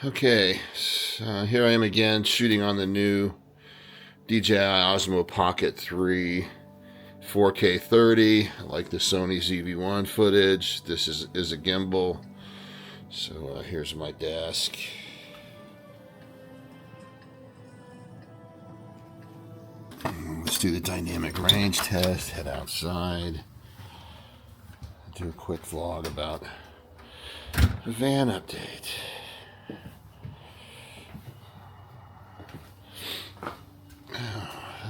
Okay, so here I am again shooting on the new DJI Osmo Pocket 3 4K 30. I like the Sony ZV-1 footage. This is a gimbal. So here's my desk. Let's do the dynamic range test, head outside, do a quick vlog about the van update.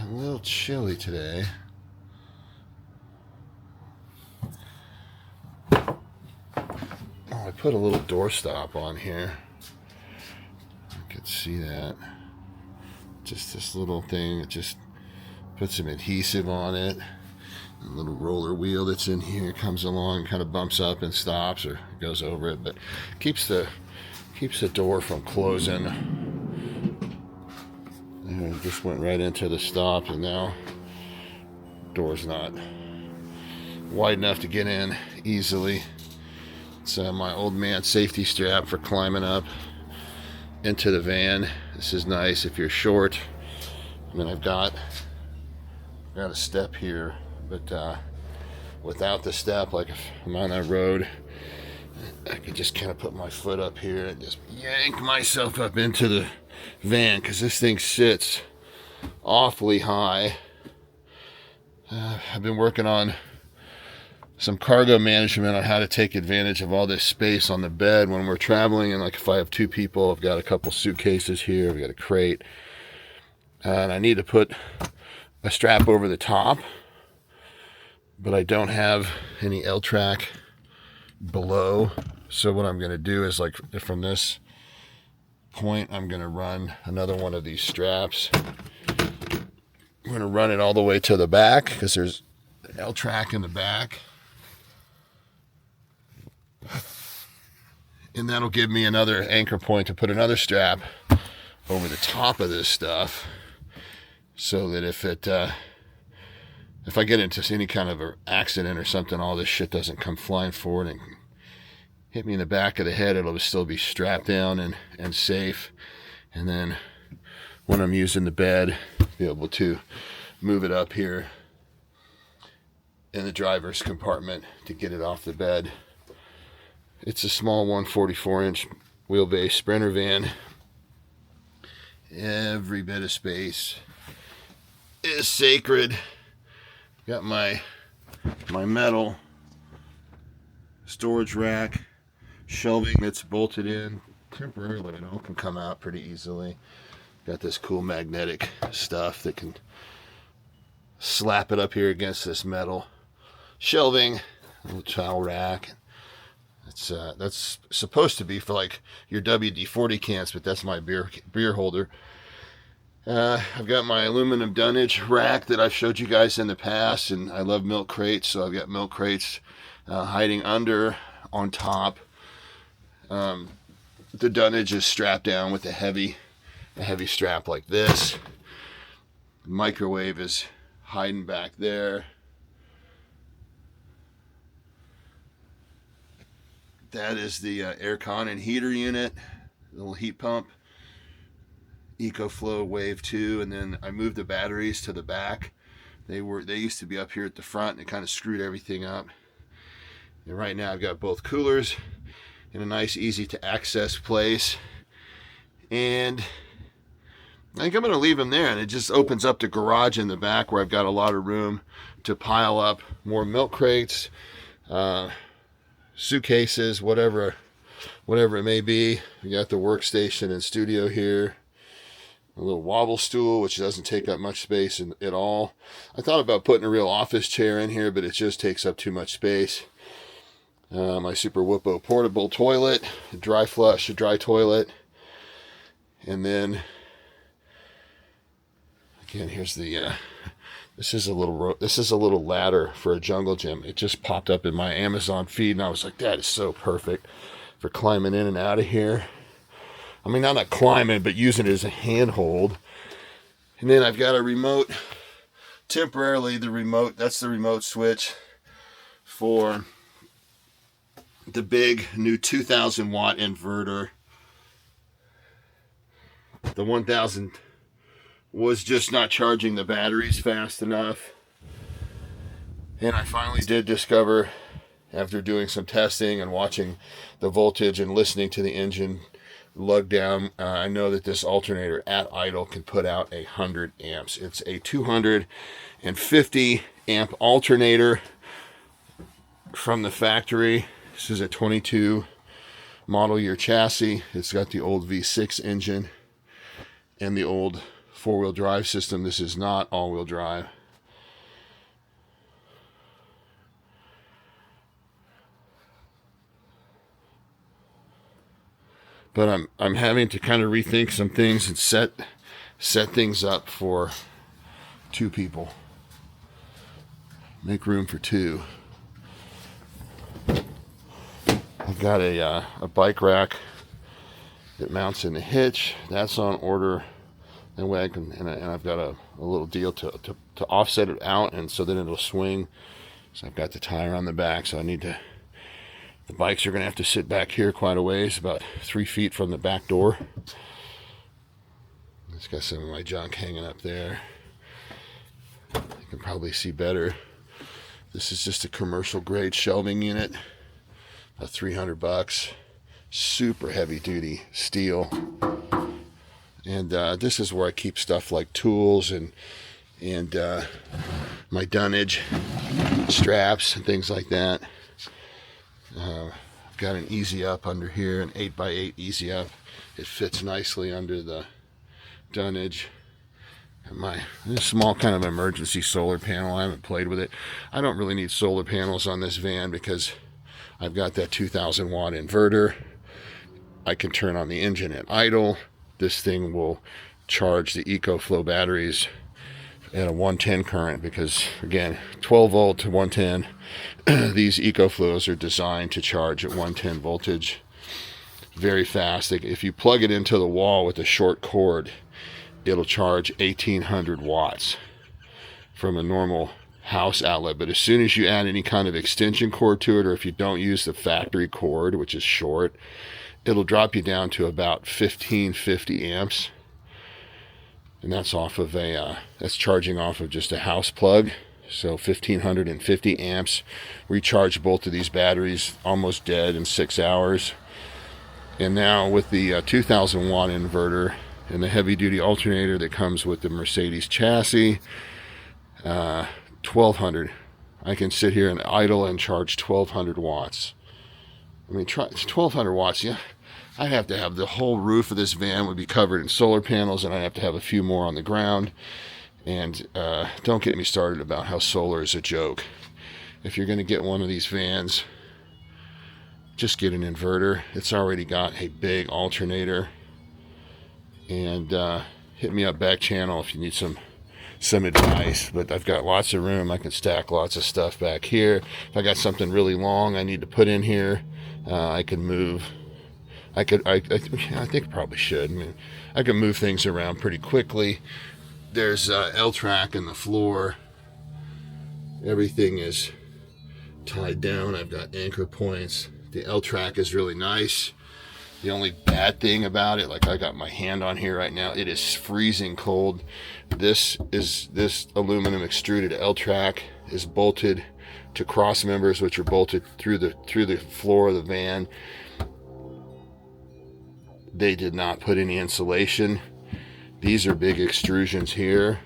A little chilly today. Oh, I put a little doorstop on here. You can see that. Just this little thing, it just put some adhesive on it. A little roller wheel that's in here comes along, kind of bumps up and stops or goes over it, but keeps the door from closing. And it just went right into the stop, and now door's not wide enough to get in easily. It's my old man safety strap for climbing up into the van. This is nice if you're short. And then I've got a step here, but without the step, like if I'm on that road, I can just kind of put my foot up here and just yank myself up into the van, because this thing sits awfully high. I've been working on some cargo management on how to take advantage of all this space on the bed when we're traveling. And like if I have two people, I've got a couple suitcases here, I've got a crate, and I need to put a strap over the top, but I don't have any L-track below. So what I'm going to do is, like, from this point, I'm going to run another one of these straps. I'm going to run it all the way to the back, because there's an L-track in the back. And that'll give me another anchor point to put another strap over the top of this stuff, so that if I get into any kind of an accident or something, all this shit doesn't come flying forward and hit me in the back of the head. It'll still be strapped down and safe. And then when I'm using the bed, be able to move it up here in the driver's compartment to get it off the bed. It's a small 144-inch wheelbase Sprinter van. Every bit of space is sacred. Got my metal storage rack, shelving that's bolted in temporarily. It all can come out pretty easily. Got this cool magnetic stuff that can slap it up here against this metal shelving. A little towel rack. That's supposed to be for like your WD-40 cans, but that's my beer holder. I've got my aluminum dunnage rack that I've showed you guys in the past, and I love milk crates, so I've got milk crates hiding under, on top. The dunnage is strapped down with a heavy strap like this. The microwave is hiding back there. That is the aircon and heater unit, little heat pump, EcoFlow Wave 2, and then I moved the batteries to the back. They used to be up here at the front, and it kind of screwed everything up. And right now I've got both coolers in a nice, easy to access place. And I think I'm going to leave them there, and it just opens up the garage in the back where I've got a lot of room to pile up more milk crates, suitcases, whatever it may be. We got the workstation and studio here. A little wobble stool, which doesn't take up much space at all. I thought about putting a real office chair in here, but it just takes up too much space. My Super Whoopo portable toilet, a dry flush, a dry toilet. And then, again, here's the, this is a little ladder for a jungle gym. It just popped up in my Amazon feed, and I was like, that is so perfect for climbing in and out of here. I mean, not climbing, but using it as a handhold. And then I've got a remote, temporarily that's the remote switch for the big new 2000 watt inverter The 1000 was just not charging the batteries fast enough. And I finally did discover, after doing some testing and watching the voltage and listening to the engine lug down, I know that this alternator at idle can put out 100 amps. It's a 250 amp alternator from the factory. This is a 22 model year chassis. It's got the old V6 engine and the old four-wheel drive system. This is not all-wheel drive. But I'm having to kind of rethink some things and set things up for two people. Make room for two. I've got a bike rack that mounts in the hitch. That's on order. That way I can, and I've got a little deal to offset it out, and so then it'll swing. So I've got the tire on the back, so I need to. The bikes are going to have to sit back here quite a ways, about 3 feet from the back door. It's got some of my junk hanging up there. You can probably see better. This is just a commercial grade shelving unit. About $300. Super heavy duty steel. And this is where I keep stuff like tools and my dunnage straps and things like that. I've got an easy up under here, an 8x8 easy up. It fits nicely under the dunnage. And my small kind of emergency solar panel. I haven't played with it. I don't really need solar panels on this van because I've got that 2000 watt inverter. I can turn on the engine at idle. This thing will charge the EcoFlow batteries at a 110 current because, again, 12 volt to 110. These EcoFlows are designed to charge at 110 voltage very fast. If you plug it into the wall with a short cord, it'll charge 1800 watts from a normal house outlet. But as soon as you add any kind of extension cord to it, or if you don't use the factory cord, which is short, it'll drop you down to about 1550 amps. And that's off of that's charging off of just a house plug. So 1550 amps. Recharge both of these batteries almost dead in 6 hours. And now with the 2000 watt inverter and the heavy duty alternator that comes with the Mercedes chassis, 1200. I can sit here and idle and charge 1200 watts. I mean, 1200 watts, yeah. I'd have to have the whole roof of this van would be covered in solar panels, and I'd have to have a few more on the ground. And don't get me started about how solar is a joke. If you're going to get one of these vans, just get an inverter. It's already got a big alternator. And hit me up back channel if you need some advice. But I've got lots of room. I can stack lots of stuff back here. If I got something really long I need to put in here, I can move. I think I probably should. I mean, I can move things around pretty quickly. There's L-track in the floor. Everything is tied down. I've got anchor points. The L-track is really nice. The only bad thing about it, like I got my hand on here right now, it is freezing cold. This aluminum extruded L-track is bolted to cross members, which are bolted through the floor of the van. They did not put any insulation. These are big extrusions here.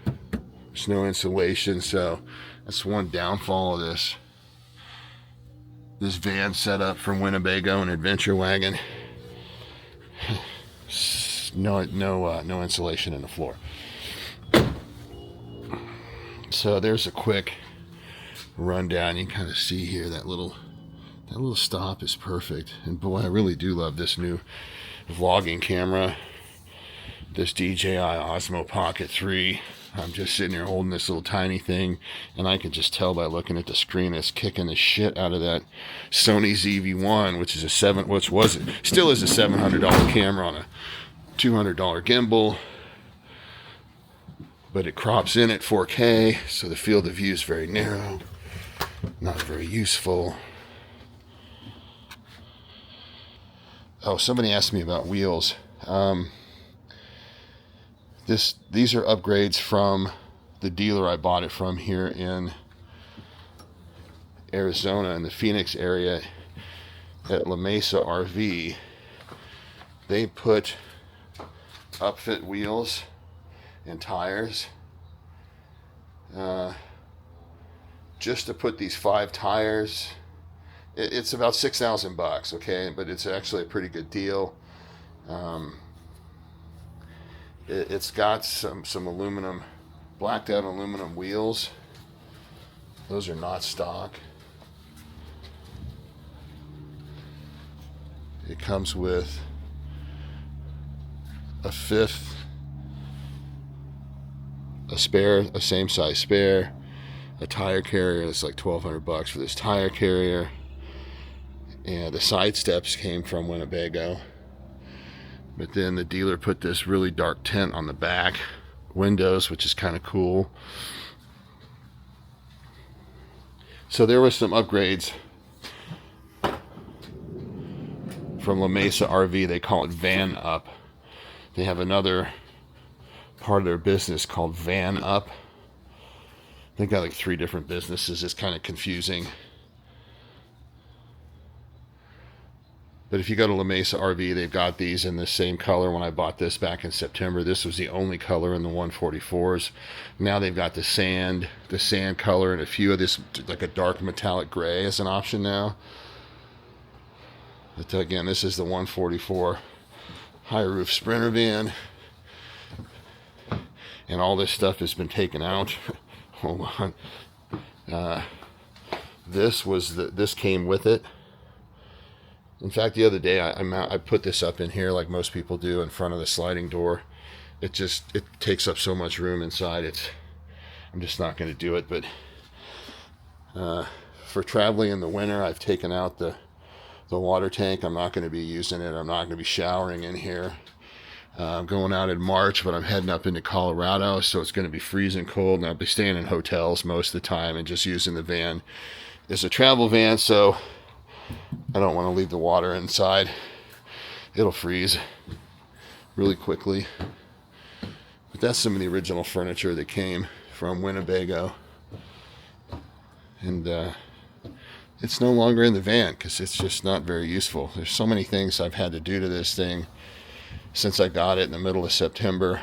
There's no insulation, so that's one downfall of this van setup from Winnebago and Adventure wagon. No insulation in the floor. So there's a quick rundown. You can kind of see here that little stop is perfect. And boy, I really do love this new vlogging camera, this DJI Osmo Pocket 3. I'm just sitting here holding this little tiny thing, and I can just tell by looking at the screen it's kicking the shit out of that Sony ZV-1, which is still is a $700 camera on a $200 gimbal, but it crops in at 4K, so the field of view is very narrow, not very useful. Oh, somebody asked me about wheels. These are upgrades from the dealer I bought it from here in Arizona, in the Phoenix area at La Mesa RV. They put upfit wheels and tires just to put these 5 tires. It's about $6,000, okay, but it's actually a pretty good deal. It's got some aluminum, blacked out aluminum wheels. Those are not stock. It comes with a fifth, a spare, a same size spare, a tire carrier. It's like $1,200 for this tire carrier. And the side steps came from Winnebago. But then the dealer put this really dark tint on the back windows, which is kind of cool. So there was some upgrades from La Mesa RV. They call it Van Up. They have another part of their business called Van Up. They got like 3 different businesses. It's kind of confusing. But if you go to La Mesa RV, they've got these in the same color. When I bought this back in September, this was the only color in the 144s. Now they've got the sand color, and a few of this, like a dark metallic gray as an option now. But again, this is the 144 high roof Sprinter van. And all this stuff has been taken out. Hold on. This came with it. In fact, the other day I put this up in here like most people do in front of the sliding door. It takes up so much room inside. I'm just not going to do it. But for traveling in the winter, I've taken out the water tank. I'm not going to be using it. I'm not going to be showering in here. I'm going out in March, but I'm heading up into Colorado, so it's going to be freezing cold, and I'll be staying in hotels most of the time and just using the van as a travel van. So I don't want to leave the water inside. It'll freeze really quickly. But that's some of the original furniture that came from Winnebago. And it's no longer in the van because it's just not very useful. There's so many things I've had to do to this thing since I got it in the middle of September.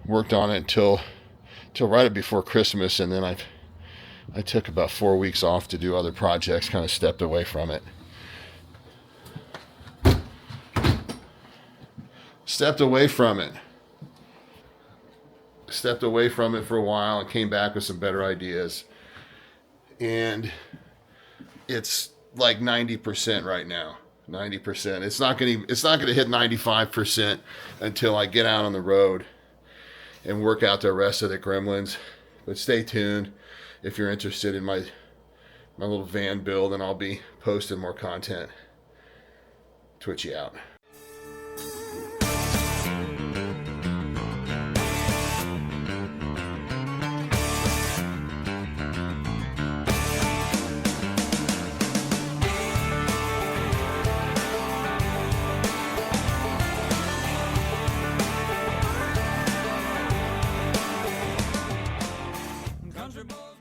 Worked on it till right before Christmas, and then I took about 4 weeks off to do other projects, kind of stepped away from it. Stepped away from it for a while and came back with some better ideas. And it's like 90% right now. 90%. It's not going to hit 95% until I get out on the road and work out the rest of the gremlins. But stay tuned. If you're interested in my little van build, and I'll be posting more content. Twitchy out. Country boy.